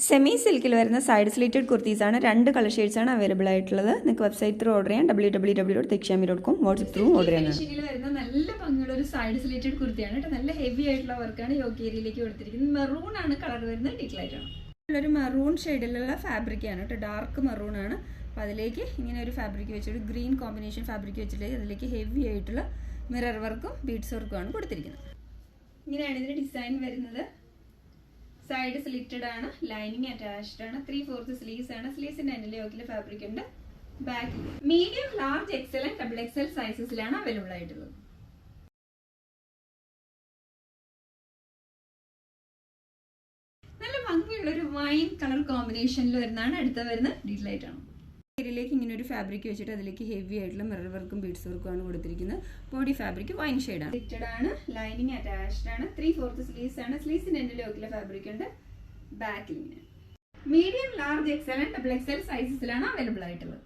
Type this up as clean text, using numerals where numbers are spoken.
Semi സിൽക്കിൽ വരുന്ന side slitted കുർത്തീസാണ്. 2 colour ഷെയ്ഡ്സാണ് available ആയിട്ടുള്ളത്. നിങ്ങൾക്ക് വെബ്സൈറ്റ് ത്രൂ ഓർഡർ ചെയ്യാം. www.dekshami.com. വാട്സ്ആപ്പ് ത്രൂ ഓർഡർ ചെയ്യാം. വരുന്ന നല്ല ഭംഗിയുള്ള ഒരു സൈഡ് സ്ലിറ്റഡ് കുർത്തിയാണ് കേട്ടോ. നല്ല ഹെവി ആയിട്ടുള്ള വർക്കാണ് യോക്ക് ഏരിയയിലേക്ക് കൊടുത്തിരിക്കുന്നത്. മെറൂൺ ആണ് കളർ വരുന്നത്. ഡീറ്റെയിൽ ആണ്. ഒരു മെറൂൺ ഷെയ്ഡിലുള്ള ഫാബ്രിക് ആണ് കേട്ടോ. ഡാർക്ക് മെറൂൺ ആണ്. അപ്പോൾ അതിലേക്ക് ഇങ്ങനെ ഒരു ഫാബ്രിക് വെച്ചിട്ട് ഗ്രീൻ കോമ്പിനേഷൻ ഫാബ്രിക് വെച്ചിട്ട് അതിലേക്ക് ഹെവി ആയിട്ടുള്ള മിറർ വർക്കും ബീഡ്സ് വർക്കും ആണ് കൊടുത്തിരിക്കുന്നത്. ഇങ്ങനെയാണ് ഇതിന്റെ ഡിസൈൻ വരുന്നത്. സൈഡ് സ്ലിറ്റഡ് ആണ്. ലൈനിങ് അറ്റാച്ച്ഡ് ആണ്. 3/4 സ്ലീവ്സ് ആണ്. സ്ലീവ്സിന്റെ എൻഡിൽ യോക്കിലെ ഫാബ്രിക് ഉണ്ട്. Back medium, large, XL and double XL സൈസസിലാണ് അവൈലബിൾ ആയിട്ടുള്ളത്. നല്ല ഭംഗിയുള്ള ഒരു വൈൻ കളർ കോമ്പിനേഷനിൽ വരുന്നതാണ്. അടുത്ത വരുന്ന ഡീറ്റെയിൽ ആയിട്ടാണ്. ഏരിയയിലേക്ക് ഇങ്ങനെ ഒരു ഫാബ്രിക് വെച്ചിട്ട് അതിലേക്ക് ഹെവി ആയിട്ടുള്ള മിറർ വർക്കും ബീഡ്സ് വർക്കും ആണ് കൊടുത്തിരിക്കുന്നത്. ബോഡി ഫാബ്രിക് വൈൻ ഷെയ്ഡാണ്. സ്ലിറ്റഡ് ആണ്. ലൈനിങ് അറ്റാച്ച്ഡ് ആണ്. 3/4 സ്ലീവ്സ് ആണ്. സ്ലീവ്സിന്റെ എൻഡിൽ യോക്കിലെ ഫാബ്രിക് ഉണ്ട്. ബാക്കിൽ ഇങ്ങനെ medium, large, XL and double XL സൈസസിലാണ് അവൈലബിൾ ആയിട്ടുള്ളത്.